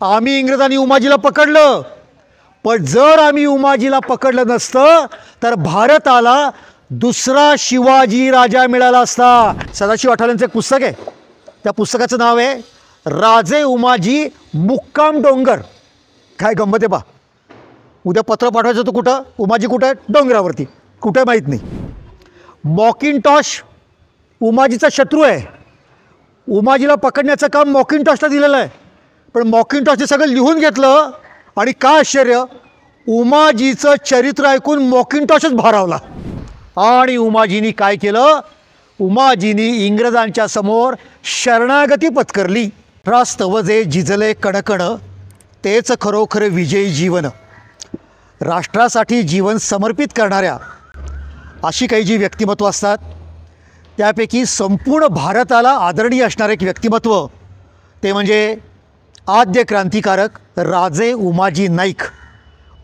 आम्ही इंग्रजांनी उमाजीला पकडलं, पण जर आम्ही उमाजीला पकडलं नसतं तर भारताला दुसरा शिवाजी राजा मिळाला असता. सदाशिव आठवलेंचं एक पुस्तक आहे, त्या पुस्तकाचं नाव आहे राजे उमाजी मुक्काम डोंगर. काय गंमत आहे पा, उद्या पत्र पाठवायचं होतं कुठं, उमाजी कुठं आहे, डोंगरावरती, कुठे माहीत नाही. मॉकिंटॉश उमाजीचा शत्रू आहे, उमाजीला पकडण्याचं काम मॉकिंटॉशला दिलेलं आहे, पण मॉकिंटॉशने सगळं लिहून घेतलं आणि काय आश्चर्य, उमाजीचं चरित्र ऐकून मॉकिंटॉशच भारावला. आणि उमाजीनी काय केलं, उमाजीनी इंग्रजांच्या समोर शरणागती पत्करली. रास्तव जे जिजले कणकण तेच खरोखर विजयी जीवन. राष्ट्रासाठी जीवन समर्पित करणाऱ्या अशी काही जी व्यक्तिमत्व असतात, त्यापैकी संपूर्ण भारताला आदरणीय असणारे एक व्यक्तिमत्व ते म्हणजे आद्य क्रांतिकारक राजे उमाजी नाईक.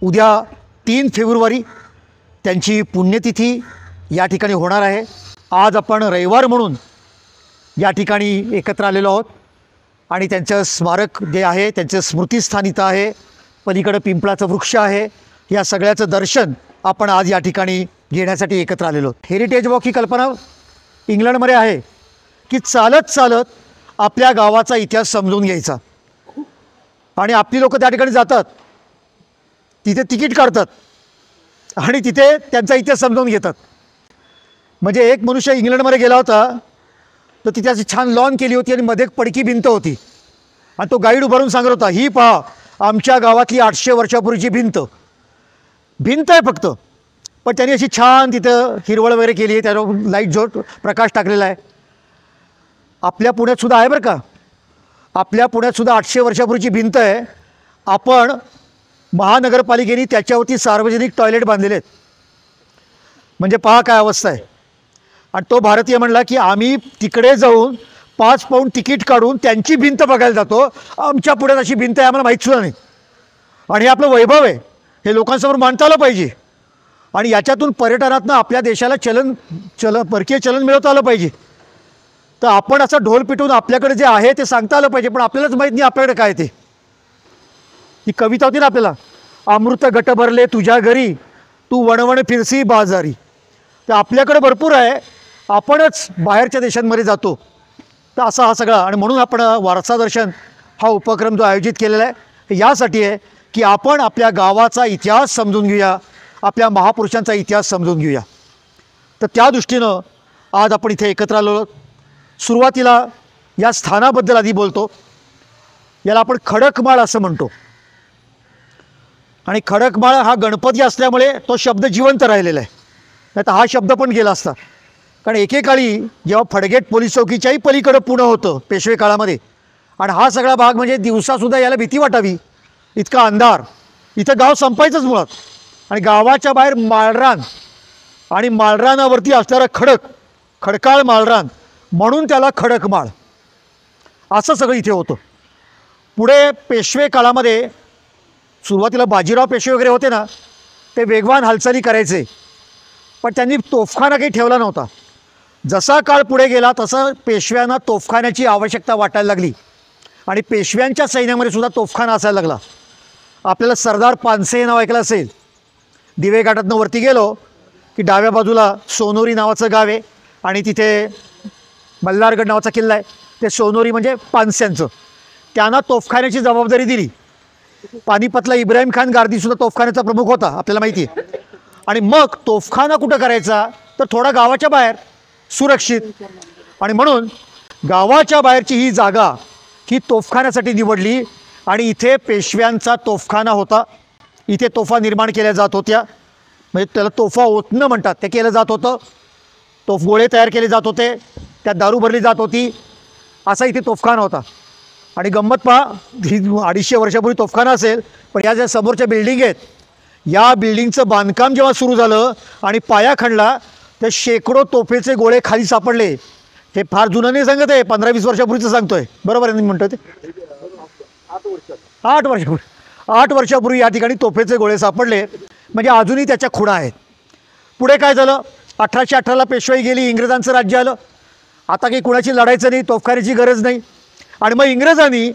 उद्या 3 फेब्रुवारी त्यांची पुण्यतिथी या ठिकाणी होणार आहे. आज आपण रविवार म्हणून या ठिकाणी एकत्र आलेलो आहोत आणि त्यांचं स्मारक जे आहे, त्यांचं स्मृतिस्थान इथं आहे, पलीकडं पिंपळाचं वृक्ष आहे. या सगळ्याचं दर्शन आपण आज या ठिकाणी घेण्यासाठी एकत्र आलेलो आहोत. हेरिटेज वॉक ही कल्पना इंग्लंडमध्ये आहे की चालत चालत आपल्या गावाचा इतिहास समजून घ्यायचा. आणि आपली लोकं त्या ठिकाणी जातात, तिथे तिकीट काढतात आणि तिथे त्यांचा इतिहास समजावून घेतात. म्हणजे एक मनुष्य इंग्लंडमध्ये गेला होता, तर तिथे अशी छान लॉन केली होती आणि मध्ये एक पडकी भिंत होती आणि तो गाईड उभारून सांगत होता, ही पहा आमच्या गावातली 800 वर्षापूर्वीची भिंत आहे फक्त, पण त्यांनी अशी छान तिथं हिरवळ वगैरे केली आहे, त्यावर लाईट जो प्रकाश टाकलेला आहे. आपल्या पुण्यातसुद्धा आहे बरं का, आपल्या पुण्यातसुद्धा 800 वर्षापूर्वीची भिंत आहे. आपण महानगरपालिकेने त्याच्यावरती सार्वजनिक टॉयलेट बांधलेले आहेत. म्हणजे पहा काय अवस्था आहे. आणि तो भारतीय म्हणला की आम्ही तिकडे जाऊन 5 पाऊंड तिकीट काढून त्यांची भिंत बघायला जातो, आमच्या पुण्यात अशी भिंत आहे आम्हाला माहीतसुद्धा नाही. आणि हे आपलं वैभव आहे, हे लोकांसमोर मांडता आलं पाहिजे. आणि याच्यातून पर्यटनातनं आपल्या देशाला परकीय चलन मिळवता आलं पाहिजे. तर आपण असं ढोल पिटून आपल्याकडे जे आहे ते सांगता आलं पाहिजे, पण आपल्यालाच माहीत नाही आपल्याकडे काय ते. ही कविता होती ना आपल्याला, अमृत गट भरले तुझ्या घरी तू वणवण फिरसी बाजारी. तर आपल्याकडे भरपूर आहे, आपणच बाहेरच्या देशांमध्ये जातो. तर असा हा सगळा, आणि म्हणून आपण वारसा दर्शन हा उपक्रम जो आयोजित केलेला आहे यासाठी आहे की आपण आपल्या गावाचा इतिहास समजून घेऊया, आपल्या महापुरुषांचा इतिहास समजून घेऊया. तर त्या दृष्टीनं आज आपण इथे एकत्र आलो. सुरुवातीला या स्थानाबद्दल आधी बोलतो. याला आपण खडकमाळ असं म्हणतो आणि खडकमाळ हा गणपती असल्यामुळे तो शब्द जिवंत राहिलेला आहे, नाही तर हा शब्द पण गेला असता. कारण एकेकाळी जेव्हा फडगेट पोलीस चौकीच्याही पलीकडं पुणं होतं पेशवे काळामध्ये, आणि हा सगळा भाग म्हणजे दिवसासुद्धा याला भीती वाटावी इतका अंधार, इथं गाव संपायचंच मुळात. आणि गावाच्या बाहेर माळरान आणि माळरानावरती असणारा खडकाळ माळरान, म्हणून त्याला खडकमाळ असं सगळं इथे होतं. पुढे पेशवे काळामध्ये सुरुवातीला बाजीराव पेशवे वगैरे होते ना, ते वेगवान हालचाली करायचे, पण त्यांनी तोफखाना काही ठेवला नव्हता. जसा काळ पुढे गेला तसं पेशव्यांना तोफखान्याची आवश्यकता वाटायला लागली आणि पेशव्यांच्या सैन्यामध्ये सुद्धा तोफखाना असायला लागला. आपल्याला सरदार पानसे हे नाव ऐकलं असेल. दिवे घाटातनं वरती गेलो की डाव्या बाजूला सोनोरी नावाचं गाव आहे आणि तिथे मल्हारगड नावाचा किल्ला आहे. ते सोनोरी म्हणजे पानस्यांचं, त्यांना तोफखान्याची जबाबदारी दिली. पानिपतला इब्राहिम खान गार्दीसुद्धा तोफखान्याचा प्रमुख होता, आपल्याला माहिती आहे. आणि मग तोफखाना कुठं करायचा तर थोडा गावाच्या बाहेर सुरक्षित, आणि म्हणून गावाच्या बाहेरची ही जागा ही तोफखान्यासाठी निवडली. आणि इथे पेशव्यांचा तोफखाना होता, इथे तोफा निर्माण केल्या जात होत्या, म्हणजे त्याला तोफा ओतणं म्हणतात, ते केलं जात होतं. तोफगोळे तयार केले जात होते, त्यात दारू भरली जात होती, असा इथे तोफखाना होता. आणि गंमत पहा, ही 250 वर्षापूर्वी तोफखाना असेल, पण या ज्या समोरच्या बिल्डिंग आहेत, या बिल्डिंगचं बांधकाम जेव्हा सुरू झालं आणि पाया खणला तर शेकडो तोफेचे गोळे खाली सापडले. हे फार जुनं नाही सांगत आहे, 15-20 वर्षापूर्वीचं सांगतोय, बरोबर आहे म्हणतो ते. 8 वर्षापूर्वी या ठिकाणी तोफेचे गोळे सापडले, म्हणजे अजूनही त्याच्या खुणा आहेत. पुढे काय झालं, 1818ला पेशवाई गेली, इंग्रजांचं राज्य आलं. आता काही कुणाची लढायचं नाही, तोफखान्याची गरज नाही. आणि मग इंग्रजांनी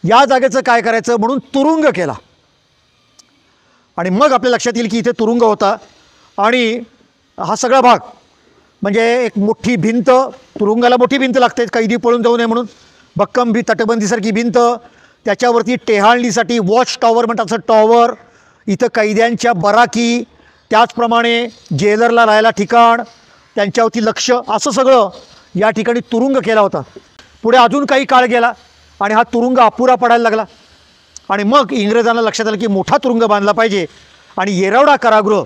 या जागेचं काय करायचं म्हणून तुरुंग केला. आणि मग आपल्या लक्षात येईल की इथे तुरुंग होता आणि हा सगळा भाग म्हणजे एक मोठी भिंत, तुरुंगाला मोठी भिंत लागते कैदी पळून जाऊ नये म्हणून, भक्कम तटबंदीसारखी भिंत, त्याच्यावरती टेहाळणीसाठी वॉच टॉवर म्हणतात असं टॉवर, इथं कैद्यांच्या बराकी, त्याचप्रमाणे जेलरला राहायला ठिकाण, त्यांच्यावरती लक्ष, असं सगळं या ठिकाणी तुरुंग केला होता. पुढे अजून काही काळ गेला आणि हा तुरुंग अपुरा पडायला लागला आणि मग इंग्रजांना लक्षात आलं की मोठा तुरुंग बांधला पाहिजे आणि येरवडा कारागृह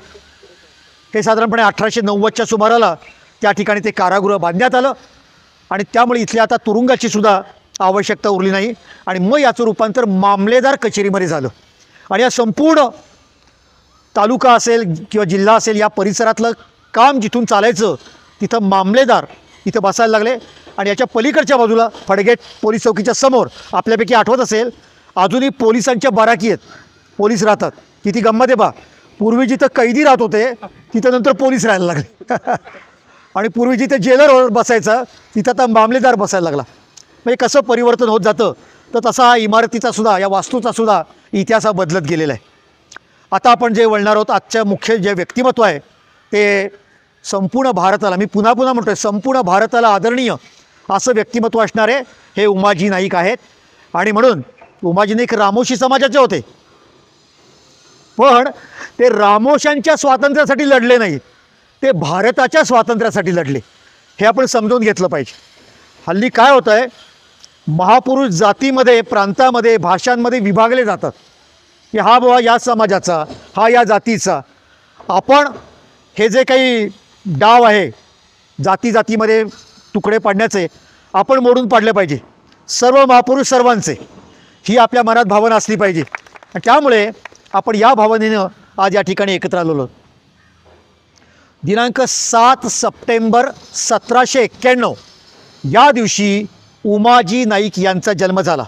हे साधारणपणे 1890च्या सुमाराला त्या ठिकाणी ते कारागृह बांधण्यात आलं आणि त्यामुळे इथल्या आता तुरुंगाची सुद्धा आवश्यकता उरली नाही आणि मग याचं रूपांतर मामलेदार कचेरीमध्ये झालं. आणि या संपूर्ण तालुका असेल किंवा जिल्हा असेल या परिसरातलं काम जिथून चालायचं तिथं मामलेदार इथं बसायला लागले. आणि याच्या पलीकडच्या बाजूला फडगेट पोलीस चौकीच्या समोर आपल्यापैकी आठवत असेल अजूनही पोलिसांच्या बाराकी आहेत, पोलीस राहतात. किती गंमत आहे बा, पूर्वी जिथं कैदी राहत होते तिथं नंतर पोलीस राहायला लागले आणि पूर्वी जिथे जेलर बसायचा तिथं आता मामलेदार बसायला लागला. म्हणजे कसं परिवर्तन होत जातं, तर तसा हा इमारतीचा सुद्धा, या वास्तूचा सुद्धा इतिहास हा बदलत गेलेला आहे. आता आपण जे वळणार आहोत, आजच्या मुख्य जे व्यक्तिमत्व आहे ते संपूर्ण भारताला, मी पुन्हा पुन्हा म्हणतो आहे, संपूर्ण भारताला आदरणीय असं व्यक्तिमत्व असणारे हे उमाजी नाईक आहेत. आणि म्हणून उमाजी नाईक रामोशी समाजाचे होते, पण ते रामोशांच्या स्वातंत्र्यासाठी लढले नाहीत, ते भारताच्या स्वातंत्र्यासाठी लढले. हे आपण समजून घेतलं पाहिजे. हल्ली काय होतं आहे, महापुरुष जातीमध्ये, प्रांतामध्ये, भाषांमध्ये विभागले जातात की हा बाबा या समाजाचा, हा या जातीचा. आपण हे जे काही डाव आहे जाती जातीमध्ये तुकडे पाडण्याचे, आपण मोडून पाडले पाहिजे. सर्व महापुरुष सर्वांचे, ही आपल्या मनात भावना असली पाहिजे. आणि त्यामुळे आपण या भावनेनं आज या ठिकाणी एकत्र आलेलो. दिनांक 7 सप्टेंबर 1791 या दिवशी उमाजी नाईक यांचा जन्म झाला.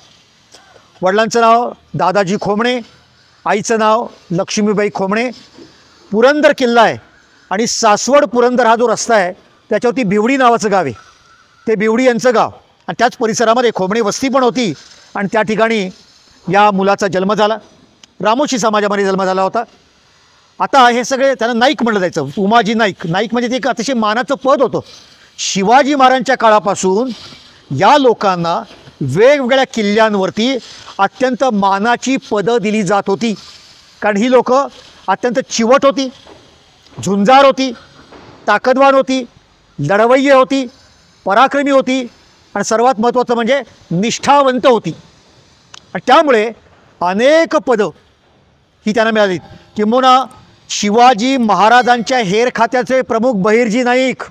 वडिलांचं नाव दादाजी खोमणे, आईचं नाव लक्ष्मीबाई खोमणे. पुरंदर किल्ला आहे आणि सासवड पुरंदर हा जो रस्ता आहे त्याच्यावरती बिवडी नावाचं गाव आहे, ते बिवडी यांचं गाव आणि त्याच परिसरामध्ये खोमणे वस्ती पण होती आणि त्या ठिकाणी या मुलाचा जन्म झाला. रामोशी समाजामध्ये जन्म झाला होता. आता हे सगळे त्यांना नाईक म्हणलं जायचं, उमाजी नाईक. नाईक म्हणजे ते एक अतिशय मानाचं पद होतं. शिवाजी महाराजांच्या काळापासून या लोकांना वेगवेगळ्या किल्ल्यांवरती अत्यंत मानाची पदं दिली जात होती, कारण ही लोकं अत्यंत चिवट होती, झुंजार होती, ताकदवान होती, लढवय्ये होती, पराक्रमी होती आणि सर्वात महत्त्वाचं म्हणजे निष्ठावंत होती. आणि त्यामुळे अनेक पदं ही त्यांना मिळाली. किंबहुना शिवाजी महाराजांच्या हेर खात्याचे प्रमुख बहिर्जी नाईक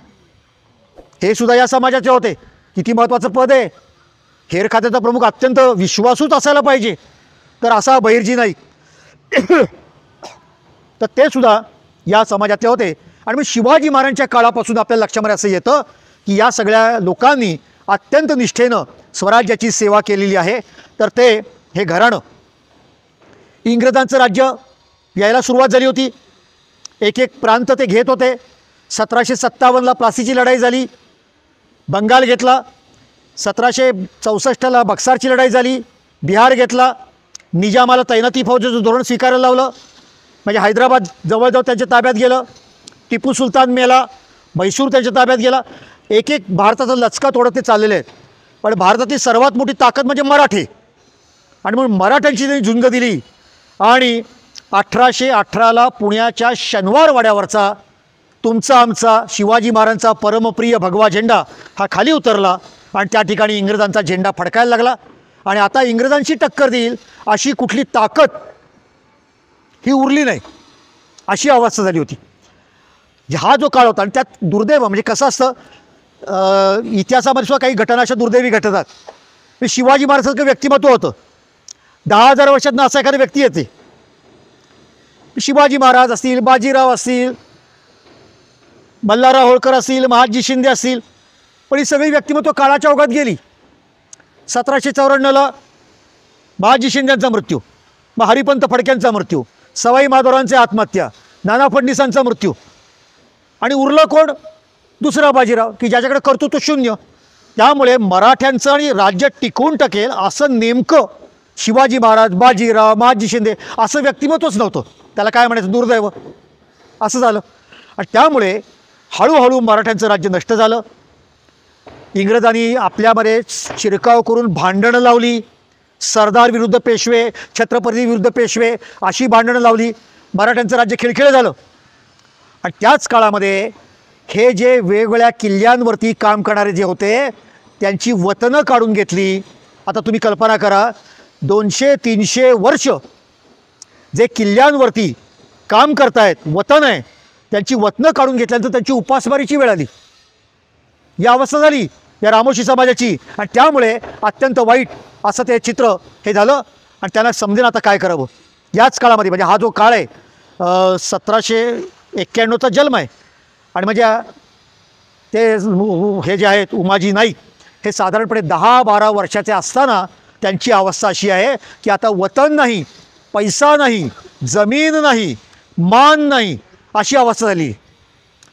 हे सुद्धा या समाजाचे होते. किती महत्त्वाचं पद आहे, हेर खात्याचा प्रमुख अत्यंत विश्वासूच असायला पाहिजे, तर असा बहिर्जी नाईक तर ते सुद्धा या समाजातले होते. आणि मग शिवाजी महाराजांच्या काळापासून आपल्याला लक्षामध्ये असं येतं की या सगळ्या लोकांनी अत्यंत निष्ठेनं स्वराज्याची सेवा केलेली आहे. तर ते हे घराणं, इंग्रजांचं राज्य यायला सुरुवात झाली होती, एक एक प्रांत ते घेत होते. 1757ला प्लासीची लढाई झाली, बंगाल घेतला. 1764ला बक्सारची लढाई झाली, बिहार घेतला. निजामाला तैनाती फौजेचं धोरण स्वीकारायला लावलं, म्हणजे हैदराबाद जवळजवळ त्यांच्या ताब्यात गेलं. टिपू सुलतान मेला, म्हैसूर त्यांच्या ताब्यात गेला. एक एक भारताचा लचका तोडत ते चाललेले आहेत. पण भारतातील सर्वात मोठी ताकद म्हणजे मराठी, आणि म्हणून मराठ्यांची त्यांनी झुंज दिली. आणि 1818ला पुण्याच्या शनिवार वाड्यावरचा तुमचा आमचा शिवाजी महाराजांचा परमप्रिय भगवा झेंडा हा खाली उतरला आणि त्या ठिकाणी इंग्रजांचा झेंडा फडकायला लागला. आणि आता इंग्रजांची टक्कर देईल अशी कुठली ताकद ही उरली नाही, अशी अवस्था झाली होती. हा जो काळ होता. आणि त्यात दुर्दैव म्हणजे कसं असतं, इतिहासामध्ये सुद्धा काही घटना अशा दुर्दैवी घटतात. शिवाजी महाराजांसारखं व्यक्तिमत्व होतं, 10,000 वर्षातनं असा एखादी व्यक्ती येते. शिवाजी महाराज असतील, बाजीराव असतील, मल्हारराव होळकर असतील, महादजी शिंदे असतील, पण ही सगळी व्यक्तिमत्व काळाच्या ओघात गेली. 1794ला महादजी शिंदेंचा मृत्यू, मग हरिपंत फडक्यांचा मृत्यू, सवाई माधवरावांची आत्महत्या, नाना फडणीसांचा मृत्यू, आणि उरलं कोण, दुसरा बाजीराव की ज्याच्याकडे कर्तृत्व शून्य. त्यामुळे मराठ्यांचं आणि राज्य टिकून टकेल असं नेमकं शिवाजी महाराज, बाजीराव, महाजी शिंदे असं व्यक्तिमत्वच नव्हतं. त्याला काय म्हणायचं, दुर्दैव असं झालं. आणि त्यामुळे हळूहळू मराठ्यांचं राज्य नष्ट झालं. इंग्रजांनी आपल्यामध्ये शिरकाव करून भांडणं लावली. सरदार विरुद्ध पेशवे, छत्रपती विरुद्ध पेशवे अशी भांडणं लावली. मराठ्यांचं राज्य खिळखिळं झालं. आणि त्याच काळामध्ये हे जे वेगवेगळ्या किल्ल्यांवरती काम करणारे जे होते त्यांची वतनं काढून घेतली. आता तुम्ही कल्पना करा, 200-300 वर्ष जे किल्ल्यांवरती काम करतायत, वतन आहे, त्यांची वतनं काढून घेतल्यानंतर त्यांची उपासमारीची वेळ आली. या अवस्था झाली या रामोशी समाजाची. आणि त्यामुळे अत्यंत वाईट असं ते चित्र हे झालं. आणि त्यांना समजेन आता काय करावं. याच काळामध्ये म्हणजे हा जो काळ आहे 1791चा जन्म आहे. आणि म्हणजे ते हे जे आहेत उमाजी नाईक हे साधारणपणे 10-12 वर्षाचे असताना त्यांची अवस्था अशी आहे की आता वतन नाही, पैसा नाही, जमीन नाही, मान नाही, अशी अवस्था झाली.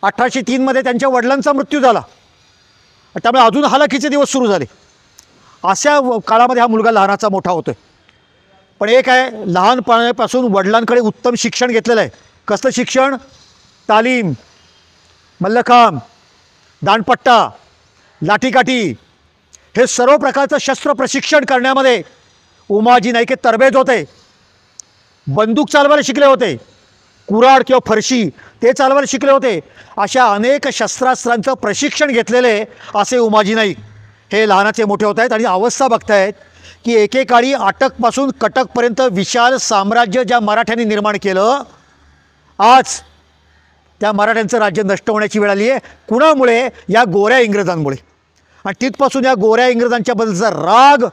1803मध्ये त्यांच्या वडिलांचा मृत्यू झाला. त्यामुळे अजून हालाखीचे दिवस सुरू झाले. अशा काळामध्ये हा मुलगा लहानाचा मोठा होतो आहे. पण एक आहे, लहानपणापासून वडिलांकडे उत्तम शिक्षण घेतलेलं आहे. कसलं शिक्षण? तालीम, मल्लखांब, दांडपट्टा, लाठीकाठी हे सर्व प्रकारचं शस्त्र प्रशिक्षण करण्यामध्ये उमाजी नाईक हे तरबेज होते. बंदूक चालवायला शिकले होते, कुऱ्हाड किंवा फरशी ते चालवायला शिकले होते. अशा अनेक शस्त्रास्त्रांचं प्रशिक्षण घेतलेले असे उमाजी नाईक हे लहानाचे मोठे होत आहेत. आणि अवस्था बघतायत की एकेकाळी अटकपासून कटकपर्यंत विशाल साम्राज्य ज्या मराठ्यांनी निर्माण केलं, आज त्या मराठ्यांचं राज्य नष्ट होण्याची वेळ आली आहे. कुणामुळे? या गोऱ्या इंग्रजांमुळे. आणि तिथपासून या गोऱ्या इंग्रजांच्याबद्दलचा राग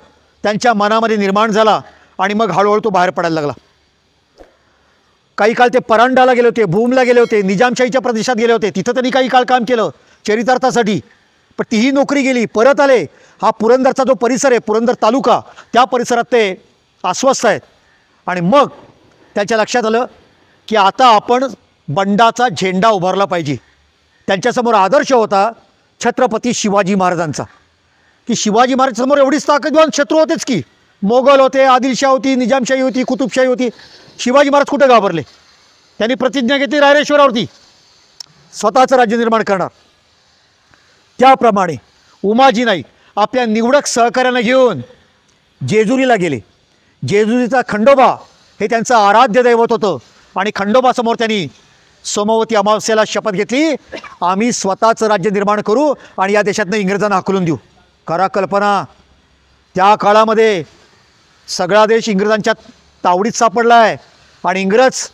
त्यांच्या मनामध्ये निर्माण झाला. आणि मग हळूहळू तो बाहेर पडायला लागला. काही काळ ते परांडाला गेले होते, भूमला गेले होते, निजामशाहीच्या प्रदेशात गेले होते. तिथं त्यांनी काही काळ काम केलं चरितार्थासाठी. पण तीही नोकरी गेली, परत आले. हा पुरंदरचा जो परिसर आहे, पुरंदर तालुका, त्या परिसरात ते अस्वस्थ आहेत. आणि मग त्यांच्या लक्षात आलं की आता आपण बंडाचा झेंडा उभारला पाहिजे. त्यांच्यासमोर आदर्श होता छत्रपती शिवाजी महाराजांचा, की शिवाजी महाराजांसमोर एवढीच ताकदवान शत्रू होतेच की. मोगल होते, आदिलशाह होती, निजामशाही होती, कुतुबशाही होती. शिवाजी महाराज कुठे घाबरले? त्यांनी प्रतिज्ञा घेतली रायरेश्वरावरती स्वतःचं राज्य निर्माण करणार. त्याप्रमाणे उमाजी नाईक आपल्या निवडक सहकार्यानं घेऊन जेजुरीला गेले. जेजुरीचा खंडोबा हे त्यांचं आराध्य दैवत होतं. आणि खंडोबासमोर त्यांनी सोमवती अमावस्येला शपथ घेतली, आम्ही स्वतःचं राज्य निर्माण करू आणि या देशातनं इंग्रजांना हाकलून देऊ. करा कल्पना, त्या काळामध्ये सगळा देश इंग्रजांच्या तावडीत सापडला आहे. आणि इंग्रज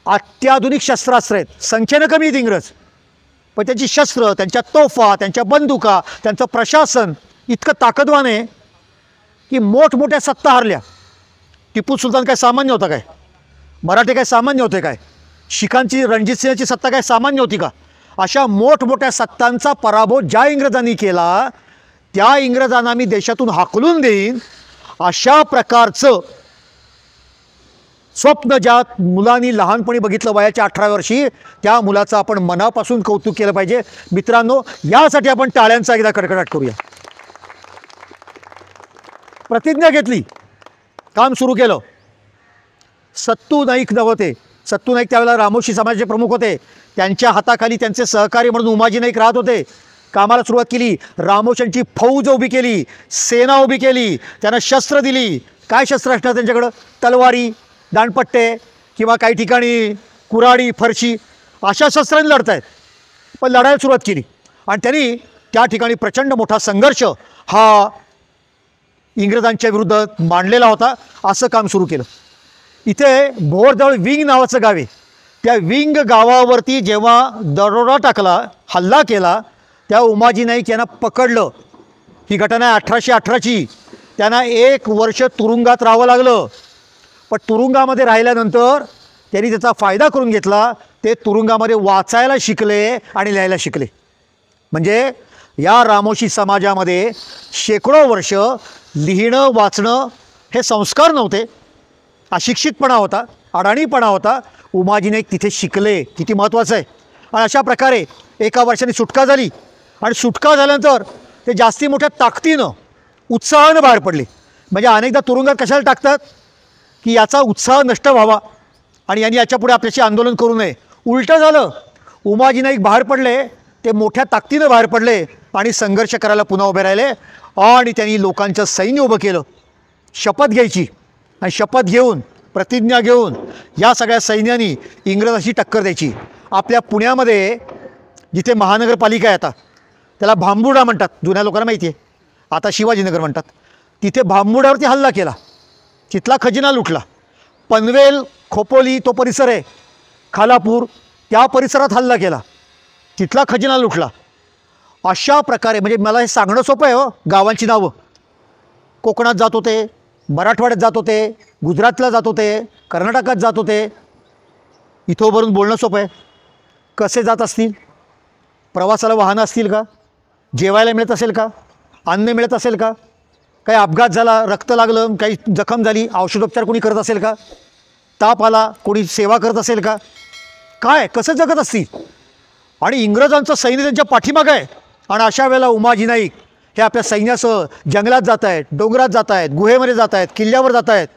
अत्याधुनिक शस्त्रास्त्र आहेत, संख्येनं कमी आहेत इंग्रज, पण त्यांची शस्त्र, त्यांच्या तोफा, त्यांच्या बंदुका, त्यांचं प्रशासन इतकं ताकदवान आहे की मोठमोठ्या सत्ता हरल्या. टिपू सुलतान काय सामान्य होता काय? मराठे काय सामान्य होते काय? शिखांची, रणजितसिंहाची सत्ता काय सामान्य होती का? अशा मोठमोठ्या सत्तांचा पराभव ज्या इंग्रजांनी केला, त्या इंग्रजांना मी देशातून हाकलून देईन अशा प्रकारचं स्वप्न ज्या मुलांनी लहानपणी बघितलं वयाच्या 18 वर्षी, त्या मुलाचं आपण मनापासून कौतुक केलं पाहिजे. मित्रांनो, यासाठी आपण टाळ्यांचा एकदा कडकडाट करूया. प्रतिज्ञा घेतली, काम सुरू केलं. सत्तू नाईक नव्हते, सत्तू नाईक त्यावेळेला रामोशी समाजाचे प्रमुख होते. त्यांच्या हाताखाली त्यांचे सहकारी म्हणून उमाजी नाईक राहत होते. कामाला सुरुवात केली. रामोशांची फौज उभी केली, सेना उभी केली, त्यांना शस्त्र दिली. काय शस्त्र असणार त्यांच्याकडं? तलवारी, दांडपट्टे किंवा काही ठिकाणी कुऱ्हाडी, फरशी अशा शस्त्रांनी लढत आहेत. पण लढायला सुरुवात केली आणि त्यांनी त्या ठिकाणी प्रचंड मोठा संघर्ष हा इंग्रजांच्या विरुद्ध मांडलेला होता. असं काम सुरू केलं. इथे भोरजवळ विंग नावाचं गाव आहे. त्या विंग गावावरती जेव्हा दरोडा टाकला, हल्ला केला, त्या उमाजी नाईक यांना पकडलं. ही घटना आहे 1818ची. त्यांना 1 वर्ष तुरुंगात राहावं लागलं. पण तुरुंगामध्ये राहिल्यानंतर त्यांनी त्याचा फायदा करून घेतला. ते तुरुंगामध्ये वाचायला शिकले आणि लिहायला शिकले. म्हणजे या रामोशी समाजामध्ये शेकडो वर्ष लिहिणं वाचणं हे संस्कार नव्हते, अशिक्षितपणा होता, अडाणीपणा होता. उमाजी नाईक तिथे शिकले. किती महत्त्वाचं आहे. आणि अशा प्रकारे 1 वर्षाने सुटका झाली. आणि सुटका झाल्यानंतर ते जास्ती मोठ्या ताकदीनं, उत्साहानं बाहेर पडले. म्हणजे अनेकदा तुरुंगात कशाला टाकतात की याचा उत्साह नष्ट व्हावा आणि यांनी याच्यापुढे आपल्याशी आंदोलन करू नये. उलटं झालं, उमाजी नाईक बाहेर पडले, ते मोठ्या ताकदीनं बाहेर पडले आणि संघर्ष करायला पुन्हा उभे राहिले आणि त्यांनी लोकांचं सैन्य उभं केलं. शपथ घ्यायची आणि शपथ घेऊन प्रतिज्ञा घेऊन या सगळ्या सैन्यानी इंग्रजांशी टक्कर द्यायची. आपल्या पुण्यामध्ये जिथे महानगरपालिका आहे आता त्याला भांबुर्डा म्हणतात, जुन्या लोकांना माहिती आहे, आता शिवाजीनगर म्हणतात. तिथे भांबुर्ड्यावरती हल्ला केला, तिथला खजिना लुटला. पनवेल खोपोली तो परिसर आहे, खालापूर त्या परिसरात हल्ला केला, तिथला खजिना लुटला. अशा प्रकारे म्हणजे मला हे सांगणं सोपं आहे हो. गावांची नावं कोकणात जात होते, मराठवाड्यात जात होते, गुजरातला जात होते, कर्नाटकात जात होते. इथंवरून बोलणं सोपं आहे. कसे जात असतील? प्रवासाला वाहनं असतील का? जेवायला मिळत असेल का? अन्न मिळत असेल का? काही अपघात झाला, रक्त लागलं, काही जखम झाली, औषधोपचार कोणी करत असेल का? ताप आला, कोणी सेवा करत असेल का? काय कसं जगत असतील? आणि इंग्रजांचं सैन्य त्यांच्या पाठीमागं आहे. आणि अशा वेळेला उमाजी नाईक हे आपल्या सैन्यासह जंगलात जात आहेत, डोंगरात जात आहेत, गुहेमध्ये जात आहेत, किल्ल्यावर जात आहेत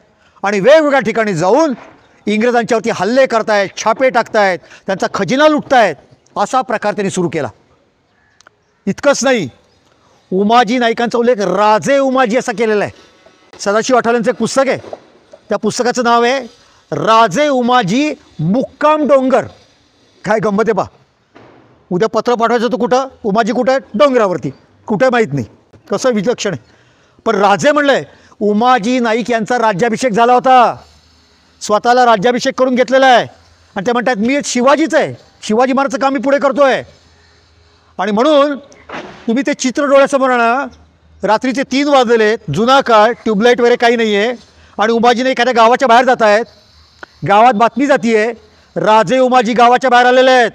आणि वेगवेगळ्या ठिकाणी जाऊन इंग्रजांच्यावरती हल्ले करतायत, छापे टाकतायत, त्यांचा खजिना लुटतायत. असा प्रकार त्यांनी सुरू केला. इतकंच नाही, उमाजी नाईकांचा उल्लेख राजे उमाजी असा केलेला आहे. सदाशिव आठवलेंचं एक पुस्तक आहे, त्या पुस्तकाचं नाव आहे राजे उमाजी मुक्काम डोंगर. काय गंमत आहे पा. उद्या पत्र पाठवायचं तर कुठं? उमाजी कुठं आहे? डोंगरावरती. कुठं माहीत नाही. कसं विलक्षण आहे. पण राजे म्हणलं आहे. उमाजी नाईक यांचा राज्याभिषेक झाला होता, स्वतःला राज्याभिषेक करून घेतलेला आहे आणि ते म्हणतात मी शिवाजीच आहे, शिवाजी महाराजचं काम मी पुढे करतो आहे. आणि म्हणून तुम्ही ते चित्र डोळ्यासमोर आणा. रात्रीचे 3 वाजलेले, जुना काळ, ट्यूबलाईट वगैरे काही नाही आहे आणि उमाजी नाईक एखाद्या गावाच्या बाहेर जात आहेत. गावात बातमी जाती आहे राजे उमाजी गावाच्या बाहेर आलेले आहेत.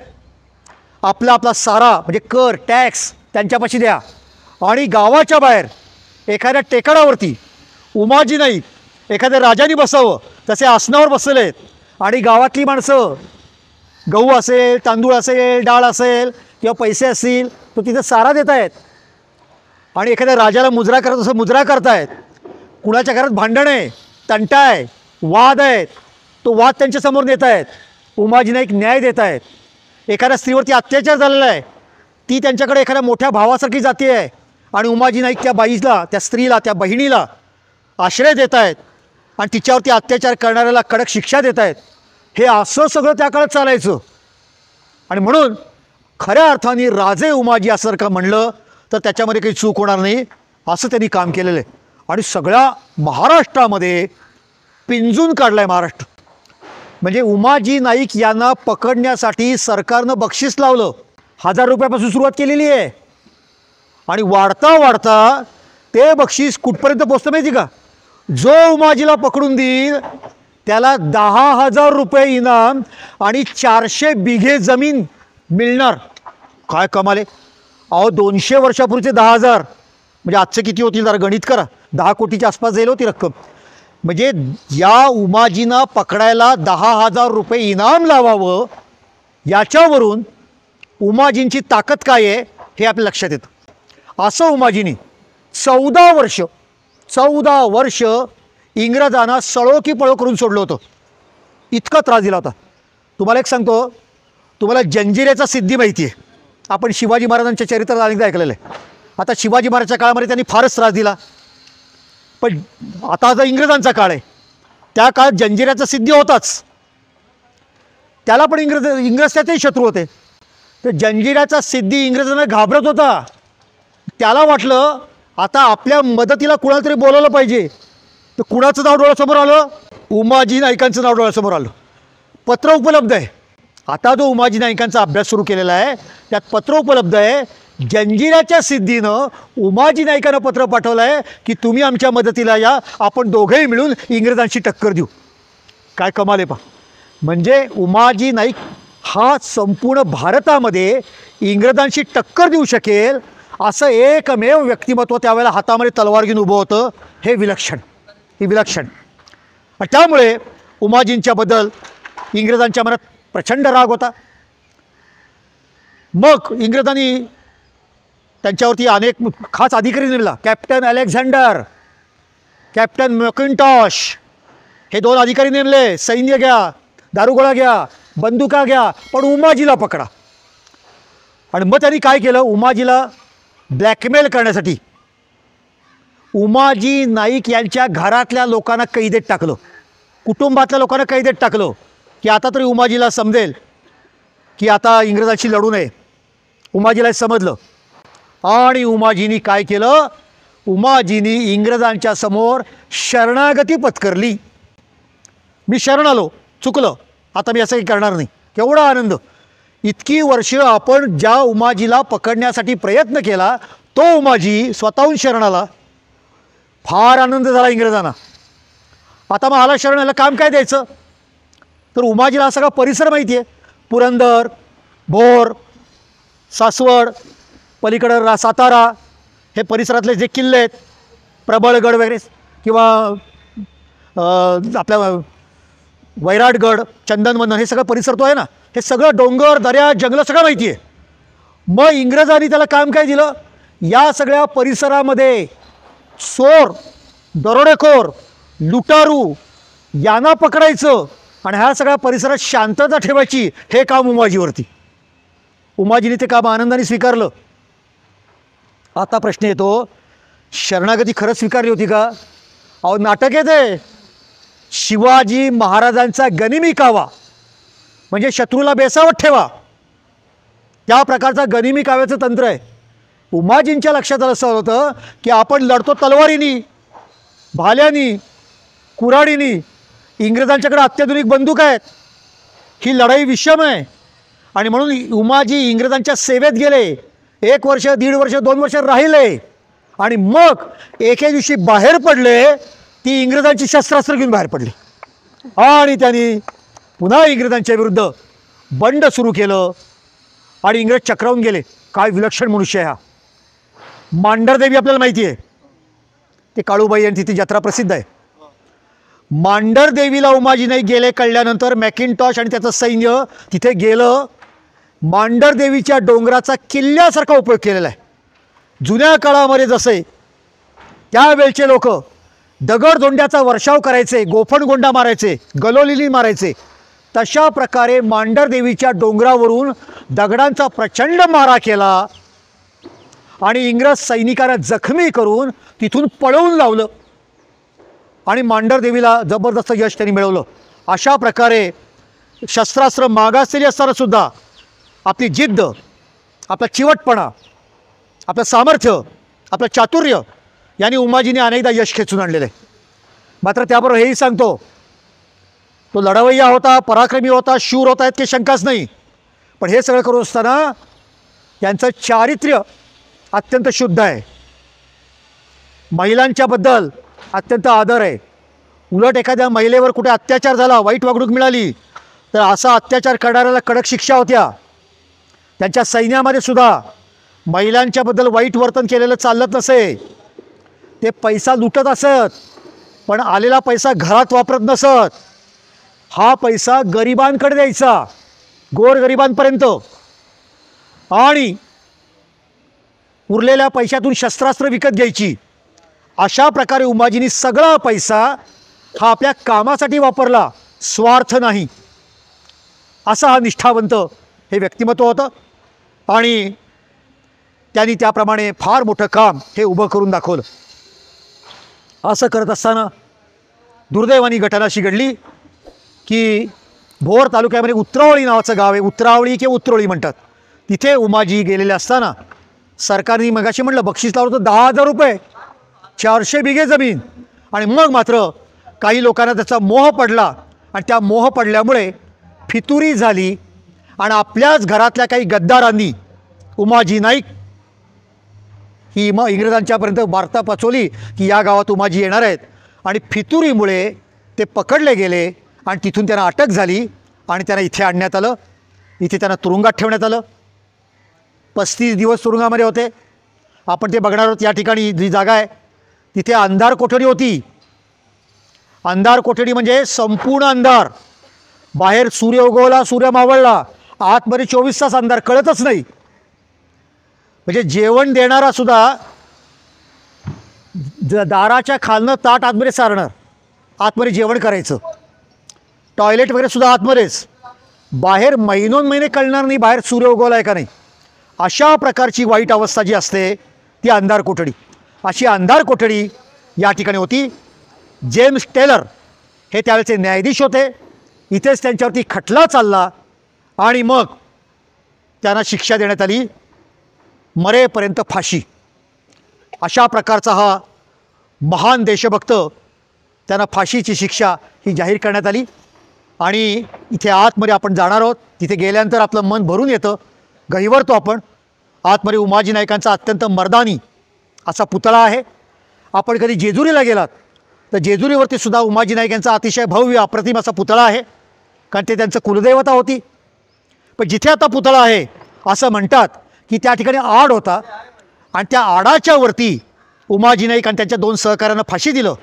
आपला आपला सारा म्हणजे कर टॅक्स त्यांच्यापाशी द्या आणि गावाच्या बाहेर एखाद्या टेकडावरती उमाजी नाईक एखाद्या राजाने बसावं तसे आसनावर बसलेले आहेत आणि गावातली माणसं गहू असेल, तांदूळ असेल, डाळ असेल किंवा पैसे असतील तो तिथे सारा देत आहेत आणि एखाद्या राजाला मुजरा करत असं मुजरा करतायत. कुणाच्या घरात भांडण आहे, तंटा आहे, वाद आहेत, तो वाद त्यांच्यासमोर नेत आहेत. उमाजी नाईक न्याय देत आहेत. एखाद्या स्त्रीवरती अत्याचार झालेला आहे, ती त्यांच्याकडे एखाद्या मोठ्या भावासारखी जाते आहे आणि उमाजी नाईक त्या बाईला, त्या स्त्रीला, त्या बहिणीला आश्रय देत आहेत आणि तिच्यावरती अत्याचार करणाऱ्याला कडक शिक्षा देत आहेत. हे असं सगळं त्या काळात चालायचं. आणि म्हणून खऱ्या अर्थाने राजे उमाजी असं का म्हणलं तर त्याच्यामध्ये काही चूक होणार नाही, असं त्यांनी काम केलेलं आहे. आणि सगळ्या महाराष्ट्रामध्ये पिंजून काढला आहे महाराष्ट्र. म्हणजे उमाजी नाईक यांना पकडण्यासाठी सरकारनं बक्षीस लावलं. 1000 रुपयापासून सुरुवात केलेली आहे आणि वाढता वाढता ते बक्षीस कुठपर्यंत पोचतं माहिती का? जो उमाजीला पकडून देईल त्याला 10,000 रुपये इनाम आणि 400 बिघे जमीन मिळणार. काय कमाल आहे अहो. 200 वर्षापूर्वीचे 10,000 म्हणजे आजचे किती होतील जरा गणित करा. 10 कोटीच्या आसपास जाईल होती रक्कम. म्हणजे या उमाजींना पकडायला 10,000 रुपये इनाम लावावं, याच्यावरून उमाजींची ताकद काय आहे हे आपल्या लक्षात येतं. असं उमाजींनी 14 वर्ष इंग्रजांना सळो की पळो करून सोडलं होतं. इतका त्रास दिला होता. तुम्हाला एक सांगतो, तुम्हाला जंजिऱ्याचा सिद्धी माहिती आहे. आपण शिवाजी महाराजांच्या चरित्रात अनेकदा ऐकलेलं आहे. आता शिवाजी महाराजांच्या काळामध्ये त्यांनी फारच त्रास दिला, पण आता जो इंग्रजांचा काळ आहे त्या काळात जंजिऱ्याचा सिद्धी होताच. त्याला पण इंग्रज त्याचेही शत्रू होते. तर जंजिऱ्याचा सिद्धी इंग्रजांना घाबरत होता. त्याला वाटलं आता आपल्या मदतीला कुणाला तरी बोलावलं पाहिजे. तर कुणाचं नाव डोळ्यासमोर आलं? उमाजी नाईकांचं नाव डोळ्यासमोर आलं. पत्र उपलब्ध आहे. आता जो उमाजी नाईकांचा अभ्यास सुरू केलेला आहे त्यात पत्र उपलब्ध आहे. जंजिऱ्याच्या सिद्धीनं उमाजी नाईकांना पत्र पाठवलं आहे की तुम्ही आमच्या मदतीला या, आपण दोघेही मिळून इंग्रजांशी टक्कर देऊ. काय कमाल आहे पहा. म्हणजे उमाजी नाईक हा संपूर्ण भारतामध्ये इंग्रजांशी टक्कर देऊ शकेल असं एकमेव व्यक्तिमत्व त्यावेळेला हातामध्ये तलवार घेऊन उभं होतं. हे विलक्षण, हे विलक्षण. आणि त्यामुळे उमाजींच्याबद्दल इंग्रजांच्या मनात प्रचंड राग होता. मग इंग्रजांनी त्यांच्यावरती अनेक खास अधिकारी नेमला. कॅप्टन अलेक्झांडर कॅप्टन मॅकिंटॉश हे 2 अधिकारी नेमले. सैन्य घ्या, दारुगोळा घ्या, बंदुका घ्या, पण उमाजीला पकडा. आणि मग त्यांनी काय केलं, उमाजीला ब्लॅकमेल करण्यासाठी उमाजी नाईक यांच्या घरातल्या लोकांना कैदेत टाकलं, कुटुंबातल्या लोकांना कैदेत टाकलं, की आता तरी उमाजीला समजेल की आता इंग्रजांशी लढू नये. उमाजीला समजलं आणि उमाजीनी काय केलं, उमाजीनी इंग्रजांच्या समोर शरणागती पत्करली. मी शरण आलो, चुकलं, आता मी असं काही करणार नाही. केवढा आनंद! इतकी वर्ष आपण ज्या उमाजीला पकडण्यासाठी प्रयत्न केला तो उमाजी स्वतःहून शरण आला. फार आनंद झाला इंग्रजांना. आता मग आला शरण, आला काम काय द्यायचं? तर उमाजीला हा सगळा परिसर माहिती आहे. पुरंदर, भोर, सासवड, पलीकडं सातारा, हे परिसरातले जे किल्ले आहेत, प्रबळगड वगैरे, किंवा आपल्या वैराटगड, चंदनवन, हे सगळं परिसर तो आहे ना, हे सगळं डोंगर, दऱ्या, जंगलं सगळं माहिती आहे. मग इंग्रजांनी त्याला काम काय दिलं, या सगळ्या परिसरामध्ये चोर, दरोडेखोर, लुटारू यांना पकडायचं आणि ह्या सगळ्या परिसरात शांतता ठेवायची, हे काम उमाजीवरती. उमाजीने ते काम आनंदाने स्वीकारलं. आता प्रश्न येतो, शरणागती खरंच स्वीकारली होती का? अहो नाटक आहे ते. शिवाजी महाराजांचा गनिमी कावा म्हणजे शत्रूला बेसावत ठेवा, त्या प्रकारचा गनिमी काव्याचं तंत्र आहे. उमाजींच्या लक्षात आलं असं होतं की आपण लढतो तलवारीनी, भाल्यानी, कुऱ्हाडीनी, इंग्रजांच्याकडे अत्याधुनिक बंदूक आहेत, ही लढाई विषम आहे. आणि म्हणून उमाजी इंग्रजांच्या सेवेत गेले. 1 वर्ष, 1.5 वर्ष, 2 वर्ष राहिले आणि मग एके दिवशी बाहेर पडले. ती इंग्रजांची शस्त्रास्त्र घेऊन बाहेर पडली आणि त्यांनी पुन्हा इंग्रजांच्या विरुद्ध बंड सुरू केलं आणि इंग्रज चक्रावून गेले. काय विलक्षण मनुष्य आहे हा. मांढरदेवी आपल्याला माहिती आहे, ते काळूबाई यांची ती जत्रा प्रसिद्ध आहे. मांढरदेवीला उमाजी नाईक गेले कळल्यानंतर मॅकिंटॉश आणि त्याचं सैन्य तिथे गेलं. मांढरदेवीच्या डोंगराचा किल्ल्यासारखा उपयोग केलेला आहे. जुन्या काळामध्ये जसे त्यावेळचे लोक दगडधोंड्याचा वर्षाव करायचे, गोफणगोंडा मारायचे, गलोलिली मारायचे, तशा प्रकारे मांढरदेवीच्या डोंगरावरून दगडांचा प्रचंड मारा केला आणि इंग्रज सैनिकांना जखमी करून तिथून पळवून लावलं आणि मांढरदेवीला जबरदस्त यश त्यांनी मिळवलं. अशा प्रकारे शस्त्रास्त्र मागासलेली असताना सुद्धा आपली जिद्द, आपला चिवटपणा, आपलं सामर्थ्य, आपलं चातुर्य यांनी उमाजीने अनेकदा यश खेचून आणलेलं आहे. मात्र त्याबरोबर हेही सांगतो, तो लढवय्या होता, पराक्रमी होता, शूर होता, यात काही शंकाच नाही. पण हे सगळं करून असताना यांचं चारित्र्य अत्यंत शुद्ध आहे. महिलांच्याबद्दल अत्यंत आदर आहे. उलट एखाद्या महिलेवर कुठे अत्याचार झाला, वाईट वागणूक मिळाली तर असा अत्याचार करणाऱ्याला कडक शिक्षा होत्या. त्यांच्या सैन्यामध्ये सुद्धा महिलांच्याबद्दल वाईट वर्तन केलेलं चालत नसे. ते पैसा लुटत असत, पण आलेला पैसा घरात वापरत नसत. हा पैसा गरिबांकडे द्यायचा, गोरगरिबांपर्यंत, आणि उरलेल्या पैशातून शस्त्रास्त्र विकत घ्यायची. अशा प्रकारे उमाजींनी सगळा पैसा हा आपल्या कामासाठी वापरला, स्वार्थ नाही. असा हा निष्ठावंत हे व्यक्तिमत्व होतं आणि त्यांनी त्याप्रमाणे फार मोठं काम हे उभं करून दाखवलं. असं करत असताना दुर्दैवानी घटना अशी घडली की भोर तालुक्यामध्ये उतरावळी नावाचं गाव आहे, उतरावळी किंवा उतरोळी म्हणतात, तिथे उमाजी गेलेले असताना सरकारने मगाशी म्हटलं बक्षीस लावलं होतं 10,000 रुपये, 400 बिघे जमीन. आणि मग मात्र काही लोकांना त्याचा मोह पडला आणि त्या मोह पडल्यामुळे फितुरी झाली आणि आपल्याच घरातल्या काही गद्दारांनी उमाजी नाईक ही इंग्रजांच्यापर्यंत वार्ता पोचवली की या गावात उमाजी येणार आहेत. आणि फितुरीमुळे ते पकडले गेले आणि तिथून त्यांना अटक झाली आणि त्यांना इथे आणण्यात आलं. इथे त्यांना तुरुंगात ठेवण्यात आलं. 35 दिवस तुरुंगामध्ये होते. आपण ते बघणार आहोत. या ठिकाणी जी जागा आहे तिथे अंधार कोठडी होती. अंधार कोठडी म्हणजे संपूर्ण अंधार. बाहेर सूर्य उगवला, सूर्य मावळला, आतमध्ये 24 तास अंधार, कळतच नाही. म्हणजे जेवण देणारा सुद्धा दाराच्या खालनं ताट आतमध्ये सारणार, आतमध्ये जेवण करायचं, टॉयलेट वगैरे सुद्धा आतमध्येच, बाहेर महिनोन महिने कळणार नाही बाहेर सूर्य उगवला आहे का नाही. अशा प्रकारची वाईट अवस्था जी असते ती अंधार कोठडी. अशी अंधार कोठडी या ठिकाणी होती. जेम्स टेलर हे त्यावेळेचे न्यायाधीश होते. इथेच त्यांच्यावरती खटला चालला आणि मग त्यांना शिक्षा देण्यात आली, मरेपर्यंत फाशी. अशा प्रकारचा हा महान देशभक्त, त्यांना फाशीची शिक्षा ही जाहीर करण्यात आली. आणि इथे आतमध्ये आपण जाणार आहोत. तिथे गेल्यानंतर आपलं मन भरून येतं, गहिवरतो आपण. आतमध्ये उमाजी नाईकांचा अत्यंत मर्दानी असा पुतळा आहे. आपण कधी जेजुरीला गेलात तर जेजुरीवरती सुद्धा उमाजी नाईक यांचा अतिशय भव्य अप्रतिम असा पुतळा आहे, कारण ते त्यांचं कुलदेवता होती. पण जिथे आता पुतळा आहे असं म्हणतात की त्या ठिकाणी आड होता आणि त्या आडाच्या वरती उमाजी नाईक आणि त्यांच्या 2 सहकाऱ्यांना फाशी दिलं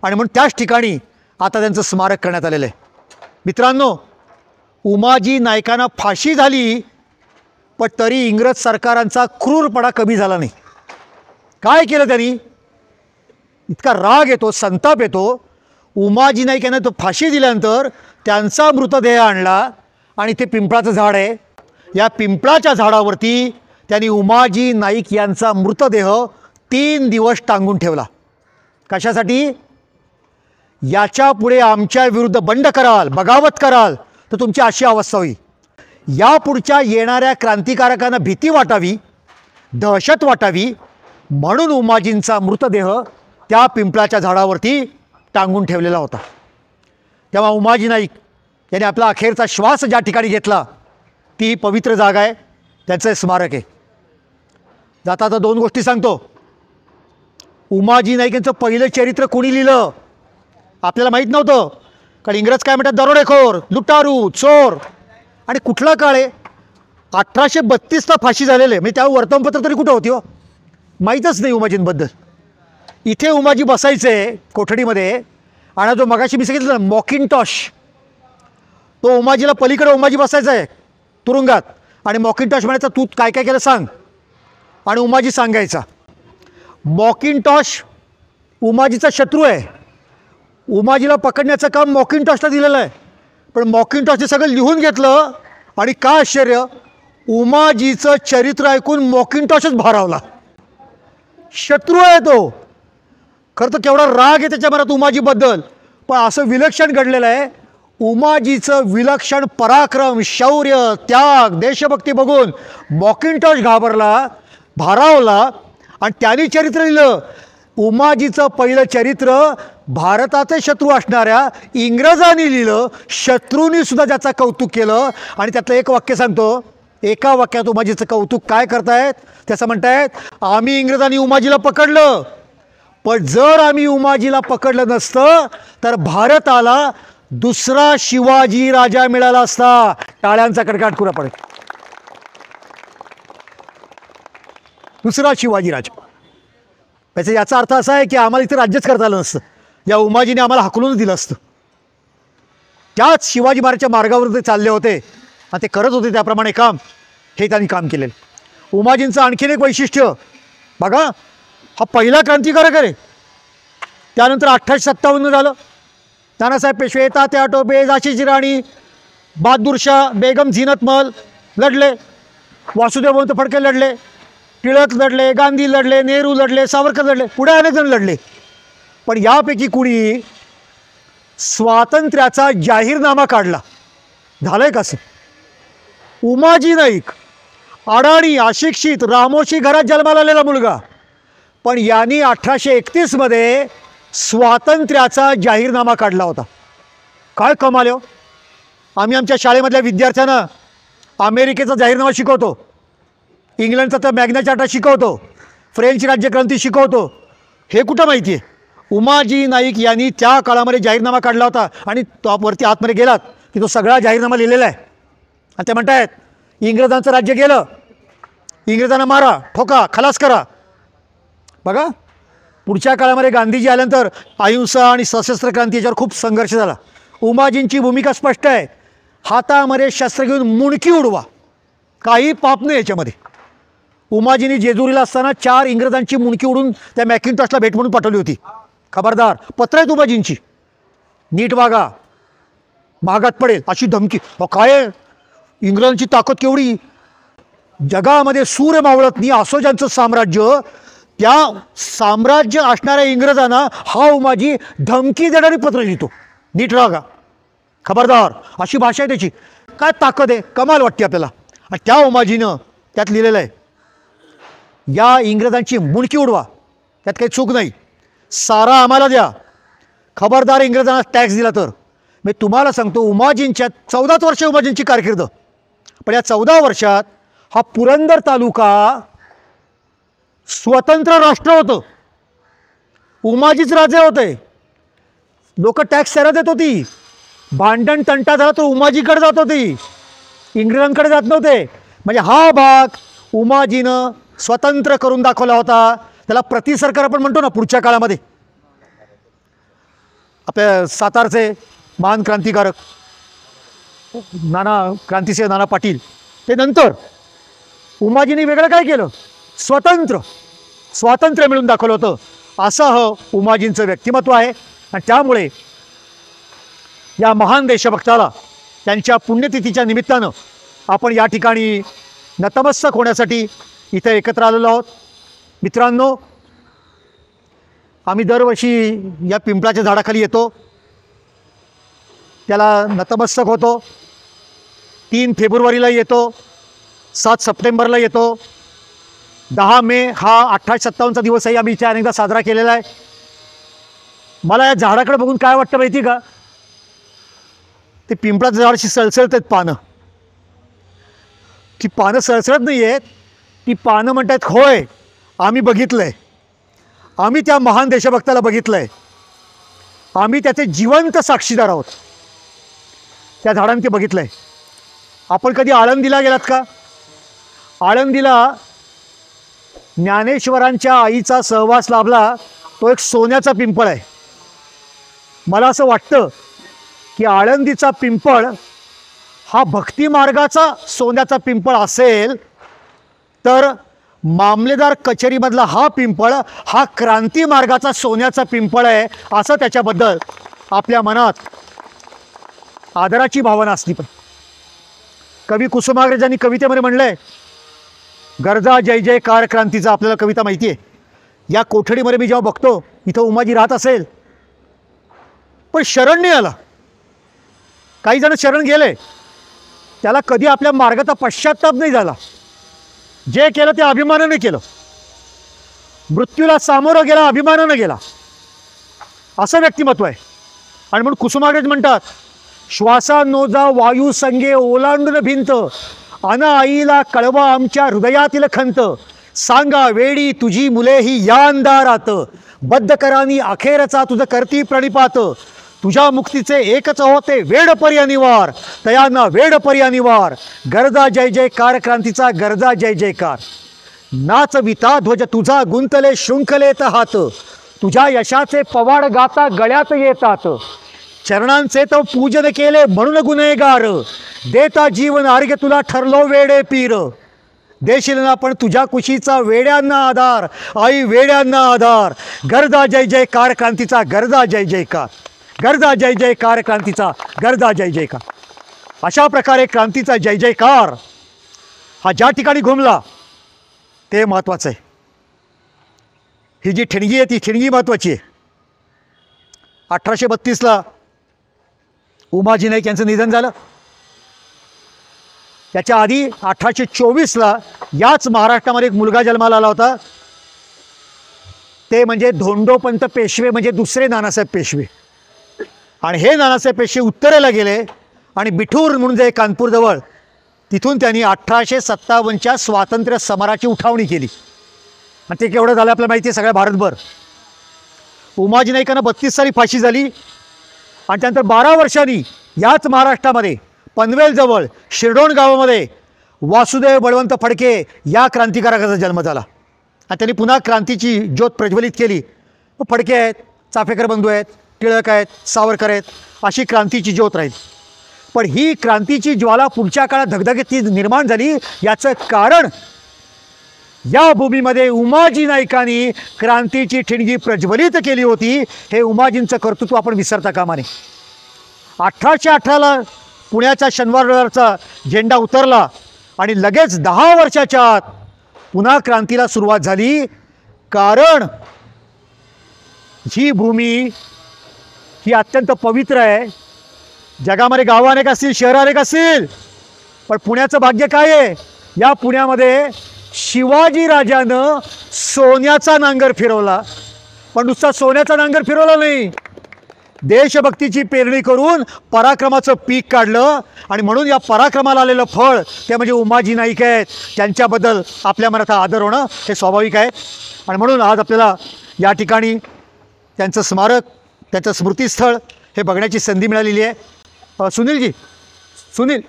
आणि म्हणून त्याच ठिकाणी आता त्यांचं स्मारक करण्यात आलेलं आहे. मित्रांनो, उमाजी नाईकांना फाशी झाली पण तरी इंग्रज सरकारांचा क्रूरपणा कमी झाला नाही. काय केलं त्यांनी? इतका राग येतो, संताप येतो. उमाजी नाईक यांना तो फाशी दिल्यानंतर त्यांचा मृतदेह आणला आणि ते पिंपळाचं झाड आहे, या पिंपळाच्या झाडावरती त्यांनी उमाजी नाईक यांचा मृतदेह 3 दिवस टांगून ठेवला. कशासाठी? याच्या पुढे आमच्या विरुद्ध बंड कराल, बगावत कराल तर तुमची अशी अवस्था होईल. यापुढच्या येणाऱ्या क्रांतिकारकांना भीती वाटावी, दहशत वाटावी म्हणून उमाजींचा मृतदेह त्या पिंपळाच्या झाडावरती टांगून ठेवलेला होता. तेव्हा उमाजी नाईक यांनी आपला अखेरचा श्वास ज्या ठिकाणी घेतला ती पवित्र जागा आहे, त्यांचं स्मारक आहे. जाता आता 2 गोष्टी सांगतो. उमाजी नाईक यांचं पहिलं चरित्र कोणी लिहिलं आपल्याला माहीत नव्हतं, कारण इंग्रज काय म्हणतात? दरोडेखोर, लुटारू, चोर. आणि कुठला काळ आहे? 1832ला फाशी झालेले, म्हणजे त्यावर वर्तमानपत्र तरी कुठं होती हो, माहीतच नाही उमाजींबद्दल. इथे उमाजी बसायचे कोठडीमध्ये आणि जो मगाशी मी सांगितलं ना मॉकिंटॉश, तो उमाजीला पलीकडे उमाजी बसायचा आहे तुरुंगात आणि मॉकिंटॉश म्हणायचा तू काय काय केलं सांग, आणि उमाजी सांगायचा. मॉकिंटॉश उमाजीचा शत्रू आहे. उमाजीला पकडण्याचं काम मॉकिंटॉशला दिलेलं आहे, पण मॉकिंटॉशने सगळं लिहून घेतलं आणि काय आश्चर्य, उमाजीचं चरित्र ऐकून मॉकिंटॉशच भारावला. शत्रू आहे तो. खरं तर केवढा राग आहे त्याच्या मनात उमाजीबद्दल, पण असं विलक्षण घडलेलं आहे. उमाजीचं विलक्षण पराक्रम, शौर्य, त्याग, देशभक्ती बघून मॉकिंटॉश घाबरला, भारावला आणि त्यांनी चरित्र लिहिलं. उमाजीचं पहिलं चरित्र भारताचे शत्रू असणाऱ्या इंग्रजांनी लिहिलं. शत्रूंनी सुद्धा ज्याचं कौतुक केलं आणि त्यातलं एक वाक्य सांगतो. एका वाक्यात उमाजीचं कौतुक काय करतायत? त्याचं म्हणतायत, आम्ही इंग्रजांनी उमाजीला पकडलं, पण जर आम्ही उमाजीला पकडलं नसतं तर भारताला दुसरा शिवाजी राजा मिळाला असता. टाळ्यांचा कडकडाट पुरा पडेल. दुसरा शिवाजी राजा. त्याचा याचा अर्थ असा आहे की आम्हाला इथे राज्यच करता आलं नसतं, या उमाजीने आम्हाला हाकलूनच दिलं असतं. त्याच शिवाजी महाराजच्या मार्गावर ते चालले होते आणि ते करत होते त्याप्रमाणे काम, हे त्यांनी काम केलेलं. उमाजींचं आणखीन एक वैशिष्ट्य बघा, हा पहिला क्रांतिकारक आहे. त्यानंतर 1857 झालं. नानासाहेब पेशवे, तात्या टोपे, झाशीची राणी, बहादूरशाह, बेगम झीनत महल लढले, वासुदेववंत फडके लढले, टिळक लढले, गांधी लढले, नेहरू लढले, सावरकर लढले, पुढे अनेक जण लढले. पण यापैकी कुणी स्वातंत्र्याचा जाहीरनामा काढला? झालंय कसं? उमाजी नाईक, अडाणी, अशिक्षित, रामोशी घरात जन्माला आलेला मुलगा, पण यांनी 1831मध्ये स्वातंत्र्याचा जाहीरनामा काढला होता. काय कमाल हो. आम्ही आमच्या शाळेमधल्या विद्यार्थ्यांना अमेरिकेचा जाहीरनामा शिकवतो, इंग्लंडचा तर मॅग्ना चार्टा शिकवतो, फ्रेंच राज्यक्रांती शिकवतो. हे कुठं माहिती आहे? उमाजी नाईक यांनी त्या काळामध्ये जाहीरनामा काढला होता आणि वरती आतमध्ये गेलात की तो सगळा जाहीरनामा लिहिलेला आहे. आणि ते म्हणतायत इंग्रजांचं राज्य गेलं, इंग्रजांना मारा, ठोका, खलास करा. बघा, पुढच्या काळामध्ये गांधीजी आल्यानंतर अहिंसा आणि सशस्त्र क्रांती याच्यावर खूप संघर्ष झाला. उमाजींची भूमिका स्पष्ट आहे, हातामध्ये शस्त्र घेऊन मुंडकी उडवा, काही पाप नाही याच्यामध्ये. उमाजींनी जेजुरीला असताना 4 इंग्रजांची मुंडकी उडून त्या मॅकिंटॉशला भेट म्हणून पाठवली होती. खबरदार, पत्र आहेत उमाजींची, नीट वागा, महागात पडेल अशी धमकी. काय आहे? इंग्रजांची ताकद केवढी, जगामध्ये सूर्य मावळत नाही असं ज्यांचं साम्राज्य, त्या साम्राज्य असणाऱ्या इंग्रजांना हा उमाजी धमकी देणारी पत्र लिहितो. नीट राहा, खबरदार, अशी भाषा आहे त्याची. काय ताकद आहे, कमाल वाटते आपल्याला. आणि त्या उमाजीनं त्यात लिहिलेलं आहे, या इंग्रजांची मुंडकी उडवा, त्यात काही चूक नाही, सारा आम्हाला द्या, खबरदार इंग्रजांना टॅक्स दिला तर. मी तुम्हाला सांगतो, उमाजींच्या 14 वर्ष उमाजींची कारकीर्द, पण या 14 वर्षात हा पुरंदर तालुका स्वतंत्र राष्ट्र होतं. उमाजीच राजे होते, लोक टॅक्स त्याला देत होती, भांडण तंटा झाला तर उमाजीकडे जात होती, इंग्रजांकडे जात नव्हते. म्हणजे हा भाग उमाजीनं स्वतंत्र करून दाखवला होता. त्याला प्रतिसरकार आपण म्हणतो ना पुढच्या काळामध्ये. आपल्या सातारचे महान क्रांतिकारक क्रांतिसिंह नाना पाटील, ते नंतर उमाजींनी वेगळं काय केलं, स्वातंत्र्य मिळून दाखवलं होतं. असं उमाजींचं व्यक्तिमत्व आहे. आणि त्यामुळे या महान देशभक्ताला त्यांच्या पुण्यतिथीच्या निमित्तानं आपण या ठिकाणी नतमस्तक होण्यासाठी इथे एकत्र आलेलो आहोत. मित्रांनो, आम्ही दरवर्षी या पिंपळाच्या झाडाखाली येतो, त्याला नतमस्तक होतो. 3 फेब्रुवारीला येतो, 7 सप्टेंबरला येतो, 10 मे हा 1857चा दिवसही आम्ही इथे अनेकदा साजरा केलेला आहे. मला या झाडाकडे बघून काय वाटतं माहिती का, ते पिंपळाच्या झाडाची सळसळत आहेत पानं. ती पानं सळसळत नाही आहेत, ती पानं म्हणतात होय आम्ही बघितलं आहे, आम्ही त्या महान देशभक्ताला बघितलं आहे, आम्ही त्याचे जिवंत साक्षीदार आहोत. त्या झाडांनी ते बघितलं आहे. आपण कधी आळंदीला गेलात का? आळंदीला ज्ञानेश्वरांच्या आईचा सहवास लाभला तो एक सोन्याचा पिंपळ आहे. मला असं वाटतं की आळंदीचा पिंपळ हा भक्ती मार्गाचा सोन्याचा पिंपळ असेल तर मामलेदार कचेरीमधला हा पिंपळ हा क्रांती मार्गाचा सोन्याचा पिंपळ आहे, असं त्याच्याबद्दल आपल्या मनात आदराची भावना असली. पण कवी कुसुमाग्रजांनी कवितेमध्ये म्हणलं आहे, गरजा जय जयकार क्रांतीचा. आपल्याला कविता माहिती आहे. या कोठडीमध्ये मी जेव्हा बघतो इथं उमाजी राहत असेल, पण शरण नाही आला. काही जण शरण गेले, त्याला कधी आपल्या मार्गाचा पश्चात्ताप नाही झाला. जे केलं ते अभिमानाने केलं, मृत्यूला सामोरं गेला, अभिमानानं गेला, असं व्यक्तिमत्व आहे. आणि म्हणून कुसुमाग्रज म्हणतात, श्वासा नोजा वायू संगे ओलांडून भिंत, अन आईला कळवा आमच्या हृदयातील खंत, सांगा वेडी तुझी मुले ही या अंधारात, बद्ध करानी अखेरचा तुझं करती प्रणिपात, तुझ्या मुक्तीचे एकच होते वेड पर्यानिवार, तयांना वेड पर्यानिवार, गरजा जय जयकार क्रांतीचा, गरजा जय जयकार. नाच विता ध्वज तुझा गुंतले शृंखलेत हात, तुझ्या यशाचे पवाड गाता गळ्यात येतात, चरणांचे तो पूजन केले म्हणून गुन्हेगार, देता जीवन अर्घ्य तुला ठरलो वेडे पीर, देशील ना पण तुझ्या कुशीचा वेड्यांना आधार, आई वेड्यांना आधार, गरजा जय जयकार क्रांतीचा, गरजा जय जयकार, गरजा जय जयकार क्रांतीचा, गरजा जय जयकार. अशा प्रकारे क्रांतीचा जय जयकार हा ज्या ठिकाणी घुमला ते महत्त्वाचं आहे. ही जी ठिणगी आहे ती ठिणगी महत्त्वाची आहे. 1832ला उमाजी नाईक यांचं निधन झालं. त्याच्या आधी 1824ला याच महाराष्ट्रामध्ये एक मुलगा जन्माला आला होता, ते म्हणजे धोंडोपंत पेशवे, म्हणजे दुसरे नानासाहेब पेशवे. आणि हे नानासाहेब पेशवे उत्तरेला गेले आणि बिठूर म्हणून जे कानपूरजवळ, तिथून त्यांनी 1857च्या स्वातंत्र्य समराची उठावणी केली. आणि ते केवढं झालं आपल्याला माहिती आहे सगळ्या भारतभर. उमाजी नाईकांना 32 साली फाशी झाली आणि त्यानंतर 12 वर्षांनी याच महाराष्ट्रामध्ये पनवेलजवळ शिरडोण गावामध्ये वासुदेव बळवंत फडके या क्रांतिकारकाचा जन्म झाला. आणि त्यांनी पुन्हा क्रांतीची ज्योत प्रज्वलित केली. फडके आहेत, चाफेकर बंधू आहेत, टिळक आहेत, सावरकर आहेत, अशी क्रांतीची ज्योत राहील. पण ही क्रांतीची ज्वाला पुढच्या काळात धगधगीत निर्माण झाली, याचं कारण या भूमीमध्ये उमाजी नाईकांनी क्रांतीची ठिणगी प्रज्वलित केली होती. हे उमाजींचं कर्तृत्व आपण विसरता कामा नये. 1818ला पुण्याच्या शनिवारवारचा झेंडा उतरला आणि लगेच 10 वर्षाच्या आत पुन्हा क्रांतीला सुरुवात झाली. कारण ही भूमी ही अत्यंत पवित्र आहे. जगामध्ये गावं अनेक असतील, शहरं अनेक असतील, पण पुण्याचं भाग्य काय आहे? या पुण्यामध्ये शिवाजी राजानं सोन्याचा नांगर फिरवला. पण नुसता सोन्याचा नांगर फिरवला नाही, देशभक्तीची पेरणी करून पराक्रमाचं पीक काढलं. आणि म्हणून या पराक्रमाला आलेलं फळ ते म्हणजे उमाजी नाईक आहेत. त्यांच्याबद्दल आपल्या मनात आदर होणं हे स्वाभाविक आहे. आणि म्हणून आज आपल्याला या ठिकाणी त्यांचं स्मारक, त्यांचं स्मृतीस्थळ हे बघण्याची संधी मिळालेली आहे. सुनीलजी, सुनील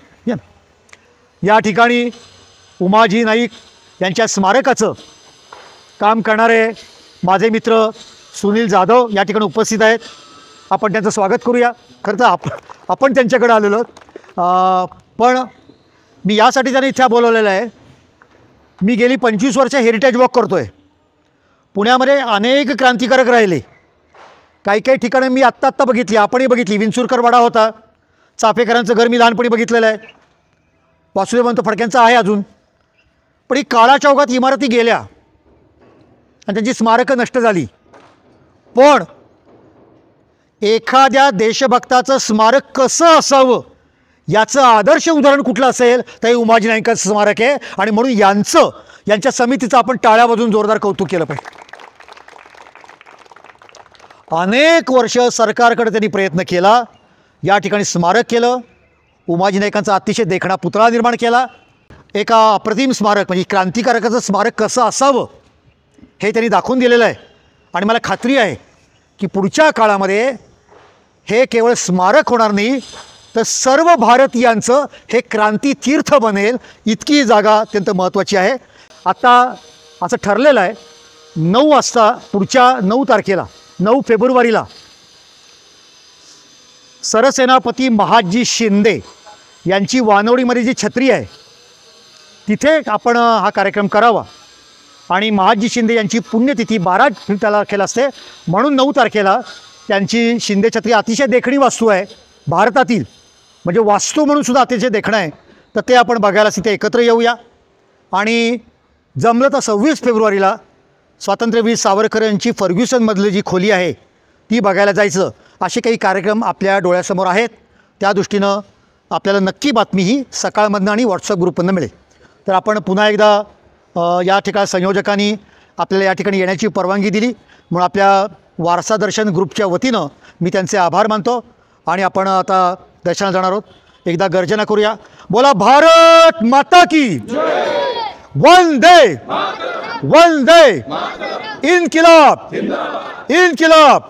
या ठिकाणी उमाजी नाईक यांच्या स्मारकाचं काम करणारे माझे मित्र सुनील जाधव या ठिकाणी उपस्थित आहेत. आपण त्यांचं स्वागत करूया. खरं तर आपण त्यांच्याकडे आलेलो, पण मी यासाठी त्यांनी इथे बोलवलेलं आहे. मी गेली 25 वर्ष हेरिटेज वॉक करतो आहे. पुण्यामध्ये अनेक क्रांतिकारक राहिले. काही काही ठिकाणं मी आत्ता बघितली, आपणही बघितली. विंचुरकर वाडा होता, चाफेकरांचं घर मी लहानपणी बघितलेलं आहे, वासुदेवंत फडक्यांचं आहे अजून. पण ही काळाच्या ओघात इमारती गेल्या आणि त्यांची स्मारकं नष्ट झाली. पण एखाद्या देशभक्ताचं स्मारक कसं असावं याचं आदर्श उदाहरण कुठलं असेल तर हे उमाजी नाईकांचं स्मारक आहे. आणि म्हणून यांच्या समितीचं आपण टाळ्या वाजवून जोरदार कौतुक केलं पाहिजे. अनेक वर्ष सरकारकडे त्यांनी प्रयत्न केला, या ठिकाणी स्मारक केलं, उमाजी नाईकांचा अतिशय देखणा पुतळा निर्माण केला. एका अप्रतिम स्मारक म्हणजे क्रांतिकारकाचं स्मारक कसं असावं हे त्यांनी दाखवून दिलेलं आहे. आणि मला खात्री आहे की पुढच्या काळामध्ये हे केवळ स्मारक होणार नाही तर सर्व भारतीयांचं हे क्रांती तीर्थ बनेल. इतकी जागा अत्यंत महत्त्वाची आहे. आता असं ठरलेलं आहे 9 वाजता पुढच्या 9 तारखेला 9 फेब्रुवारीला सरसेनापती महादजी शिंदे यांची वानवडीमध्ये जी छत्री आहे तिथे आपण हा कार्यक्रम करावा. आणि महादजी शिंदे यांची पुण्यतिथी 12 तारखेला असते, म्हणून 9 तारखेला त्यांची शिंदे छत्री अतिशय देखणी वास्तू आहे भारतातील, म्हणजे वास्तू म्हणून सुद्धा अतिशय देखणं आहे. तर ते आपण बघायला तिथे एकत्र येऊया. आणि जमलं तर 26 फेब्रुवारीला स्वातंत्र्यवीर सावरकर यांची फर्ग्युसनमधली जी खोली आहे ती बघायला जायचं. असे काही कार्यक्रम आपल्या डोळ्यासमोर आहेत. त्या दृष्टीनं आपल्याला नक्की बातमी ही सकाळमधनं आणि व्हॉट्सअप ग्रुपमधनं मिळेल. तर आपण पुन्हा एकदा या ठिकाणी संयोजकांनी आपल्याला या ठिकाणी येण्याची परवानगी दिली म्हणून आपल्या वारसा दर्शन ग्रुपच्या वतीनं मी त्यांचे आभार मानतो. आणि आपण आता दर्शनाला जाणार आहोत. एकदा गर्जना करूया. बोला भारत माता की वंदे वंदे. इन्किलाब इन्किलाब.